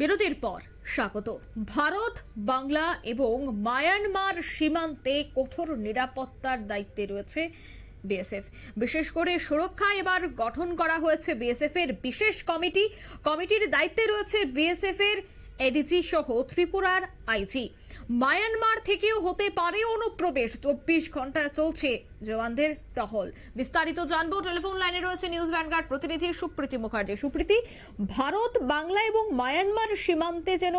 বিরতির পর স্বাগত। ভারত, বাংলা এবং মায়ানমার সীমান্তে কঠোর নিরাপত্তার দায়িত্বে রয়েছে বিএসএফ। বিশেষ করে সুরক্ষা এবার গঠন করা হয়েছে বিএসএফ এর বিশেষ কমিটি। কমিটির দায়িত্বে রয়েছে বিএসএফ এর এডিজি সহ ত্রিপুরার আইজি। মায়ানমার থেকেও হতে পারে অনুপ্রবেশ। 24 ঘন্টায় চলছে জওয়ানদের টহল। বিস্তারিত জানবো। টেলিফোন লাইনে রয়েছে নিউজ ভ্যানগার্ড প্রতিনিধি সুপ্রীতি মুখার্জি। সুপ্রীতি, ভারত, বাংলা এবং মায়ানমার সীমান্তে যেন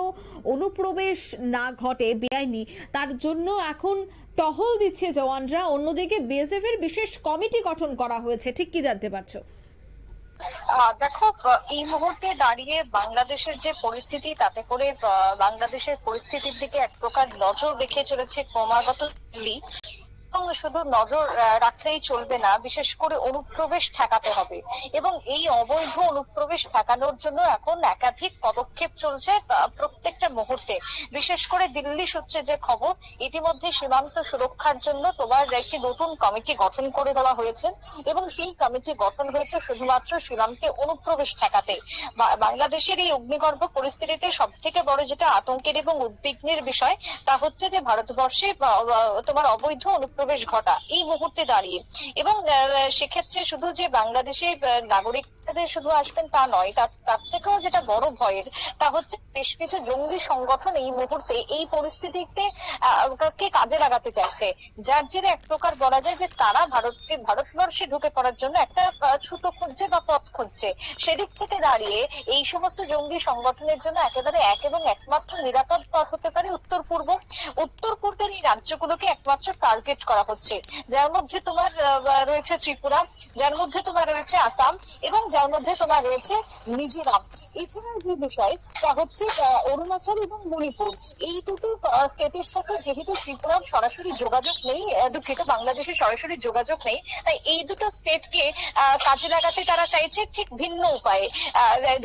অনুপ্রবেশ না ঘটে বেআইনি, তার জন্য এখন টহল দিচ্ছে জওয়ানরা। অন্যদিকে বিএসএফ এর বিশেষ কমিটি গঠন করা হয়েছে, ঠিক কি জানতে পারছো? দেখো, এই মুহূর্তে দাঁড়িয়ে বাংলাদেশের যে পরিস্থিতি, তাতে করে বাংলাদেশের পরিস্থিতির দিকে এক প্রকার নজর রেখে চলেছে ক্রমাগত দিল্লি। এবং শুধু নজর রাখলেই চলবে না, বিশেষ করে অনুপ্রবেশ ঠেকাতে হবে এবং এই অবৈধ অনুপ্রবেশ ঠেকানোর জন্য এখন একাধিক পদক্ষেপ চলছে প্রত্যেকটা মুহূর্তে। বিশেষ করে দিল্লি সূত্রে যে খবর, ইতিমধ্যে সীমান্ত সুরক্ষার জন্য তোমার একটি নতুন কমিটি গঠন করে দেওয়া হয়েছে এবং সেই কমিটি গঠন হয়েছে শুধুমাত্র সীমান্তে অনুপ্রবেশ ঠেকাতে। বাংলাদেশের এই অগ্নিগর্ভ পরিস্থিতিতে সব থেকে বড় যেটা আতঙ্কের এবং উদ্বিগ্নের বিষয়, তা হচ্ছে যে ভারতবর্ষে তোমার অবৈধ অনুপ্রবেশ ঘটা এই মুহূর্তে দাঁড়িয়ে। এবং সেক্ষেত্রে শুধু যে বাংলাদেশে নাগরিক যে শুধু আসবেন তা নয়, তার থেকেও যেটা বড় ভয়ের, তা হচ্ছে বেশ কিছু জঙ্গি সংগঠন এই মুহূর্তে এই পরিস্থিতিতে কে কাজে লাগাতে চাইছে, যার জেরে এক প্রকার বলা যায় যে তারা ভারতবর্ষে ঢুকে পড়ার জন্য একটা ছুতো খুঁজছে বা পথ খুঁজছে। সেদিক থেকে দাঁড়িয়ে এই সমস্ত জঙ্গি সংগঠনের জন্য একেবারে এক এবং একমাত্র নিরাপদ পথ হতে পারে উত্তর পূর্বের এই রাজ্যগুলোকে একমাত্র টার্গেট করা হচ্ছে, যার মধ্যে তোমার রয়েছে ত্রিপুরা, যার মধ্যে তোমার রয়েছে আসাম এবং যার মধ্যে তোমার রয়েছে মিজোরাম। এছাড়া যে বিষয়, তা হচ্ছে অরুণাচল এবং মণিপুর। এই দুটো স্টেটের সাথে যেহেতু ত্রিপুরার সরাসরি যোগাযোগ নেই, দুঃখিত, বাংলাদেশের সরাসরি যোগাযোগ নেই, তাই এই দুটো স্টেটকে কাজে লাগাতে তারা চাইছে ঠিক ভিন্ন উপায়ে।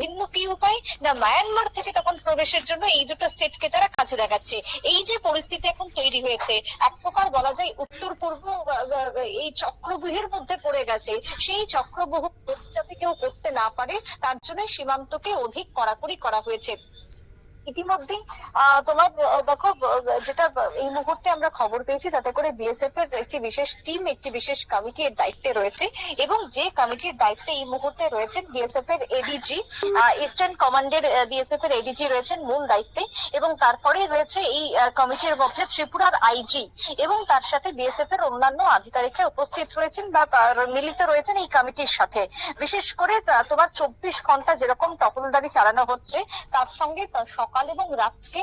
ভিন্ন কি উপায় না, মায়ানমার থেকে তখন প্রবেশের জন্য এই দুটো স্টেটকে তারা কাজে লাগাচ্ছে। এই যে পরিস্থিতি এখন তৈরি হয়েছে, এক প্রকার বলা যায় উত্তর পূর্ব এই চক্রব্যূহের মধ্যে পড়ে গেছে। সেই চক্রব্যূহ যাতে কেউ করতে না পারে, তার জন্য সীমান্তকে অধিক কড়াকড়ি করা হয়েছে। ইতিমধ্যে তোমার দেখো, যেটা এই মুহূর্তে আমরা খবর পেয়েছি, তাতে করে বিএসএফ এর একটি বিশেষ টিম, একটি বিশেষ কমিটি এর দায়িত্বে রয়েছে এবং যে কমিটির দায়িত্বে এই মুহূর্তে রয়েছেন বিএসএফ এর এডিজি, ইস্টার্ন কমান্ডের বিএসএফ এর এডিজি রয়েছেন মূল দায়িত্বে এবং তারপরে রয়েছে এই কমিটির মধ্যে ত্রিপুরার আইজি এবং তার সাথে বিএসএফ এর অন্যান্য আধিকারিকরা উপস্থিত রয়েছেন বা মিলিত রয়েছেন এই কমিটির সাথে। বিশেষ করে তোমার 24 ঘন্টা যেরকম টহলদারি চালানো হচ্ছে, তার সঙ্গে সকাল এবং রাতে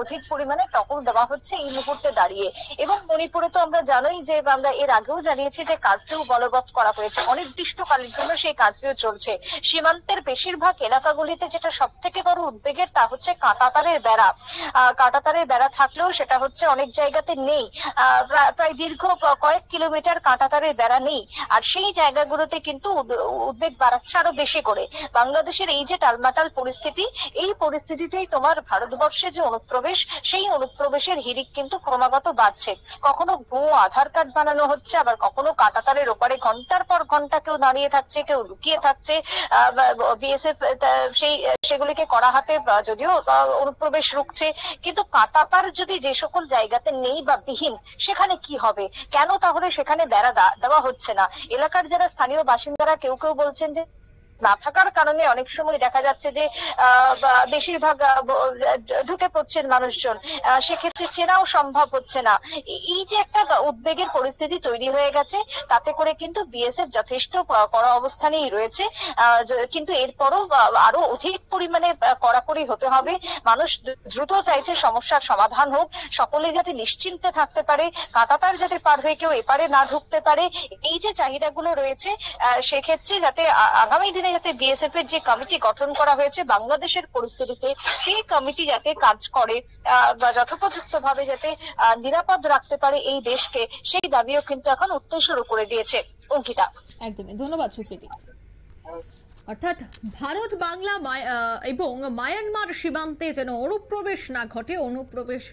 অধিক পরিমাণে টহল দেওয়া হচ্ছে এই মুহূর্তে দাঁড়িয়ে। এবং মণিপুরে তো আমরা জানোই যে আমরা এর আগেও জানিয়েছি যে কারফিউ বলবৎ করা হয়েছে, অনির্দিষ্টকালের জন্য সেই কারফিউ চলছে। সীমান্তের বেশিরভাগ এলাকাগুলিতে যেটা সব থেকে বড় উদ্বেগের, তা হচ্ছে কাঁটাতারের বেড়া। কাঁটাতারের বেড়া থাকলেও সেটা হচ্ছে অনেক জায়গাতে নেই, প্রায় দীর্ঘ কয়েক কিলোমিটার কাঁটাতারের বেড়া নেই। আর সেই জায়গাগুলোতে কিন্তু উদ্বেগ বাড়াচ্ছে আরো বেশি করে। বাংলাদেশের এই যে টালমাটাল পরিস্থিতি, এই পরিস্থিতিতেই তোমার ভারতবর্ষে যে অনুপ্রবেশ, সেই অনুপ্রবেশের হিড়িক কিন্তু ক্রমাগত বাড়ছে। কখনো ভুয়ো আধার কার্ড বানানো হচ্ছে, আবার কখনো কাঁটাতারের ওপারে ঘন্টার পর ঘন্টা কেউ দাঁড়িয়ে থাকছে, কেউ লুকিয়ে থাকছে। বিএসএফ সেগুলিকে কড়া হাতে যদিও অনুপ্রবেশ রুখছে, কিন্তু কাঁটাতার যদি যে সকল জায়গাতে নেই বা বিহীন, সেখানে কি হবে? কেন তাহলে সেখানে বেড়া দেওয়া হচ্ছে না? এলাকার যারা স্থানীয় বাসিন্দারা কেউ কেউ বলছেন যে না থাকার কারণে অনেক সময় দেখা যাচ্ছে যে বেশিরভাগ ঢুকে পড়ছেন মানুষজন, সেক্ষেত্রে চেনাও সম্ভব হচ্ছে না। এই যে একটা উদ্বেগের পরিস্থিতি তৈরি হয়ে গেছে, তাতে করে কিন্তু বিএসএফ যথেষ্ট কড়া অবস্থানেই রয়েছে। কিন্তু এরপরও আরো অধিক পরিমাণে কড়াকড়ি হতে হবে। মানুষ দ্রুত চাইছে সমস্যার সমাধান হোক, সকলে যাতে নিশ্চিন্তে থাকতে পারে, কাঁটাতার যাতে পার হয়ে কেউ এপারে না ঢুকতে পারে। এই যে চাহিদাগুলো রয়েছে, সেক্ষেত্রে যাতে আগামী দিনে যাতে বিএসএফ এর যে কমিটি গঠন করা হয়েছে বাংলাদেশের পরিস্থিতিতে, সেই কমিটি যাতে কাজ করে বা যথোপযুক্ত ভাবে যাতে নিরাপদ রাখতে পারে এই দেশকে, সেই দাবিও কিন্তু এখন উঠতে শুরু করে দিয়েছে। অঙ্কিতা, একদমই ধন্যবাদ সুপ্রীতি। অর্থাৎ ভারত, বাংলা এবং মায়ানমার সীমান্তে যেন অনুপ্রবেশ না ঘটে, অনুপ্রবেশ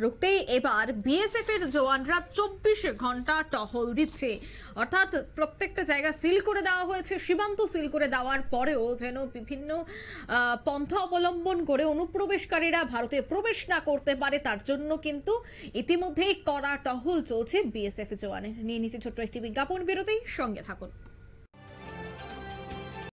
রুখতেই এবার বিএসএফ এর জওয়ানরা 24 ঘন্টা টহল দিচ্ছে। অর্থাৎ প্রত্যেকটা জায়গা সিল করে দেওয়া হয়েছে। সীমান্ত সিল করে দেওয়ার পরেও যেন বিভিন্ন পন্থা অবলম্বন করে অনুপ্রবেশকারীরা ভারতে প্রবেশ না করতে পারে, তার জন্য কিন্তু ইতিমধ্যেই কড়া টহল চলছে বিএসএফ জওয়ানের। নিয়ে নিচে ছোট্ট একটি বিজ্ঞাপন বিরতি, সঙ্গে থাকুন।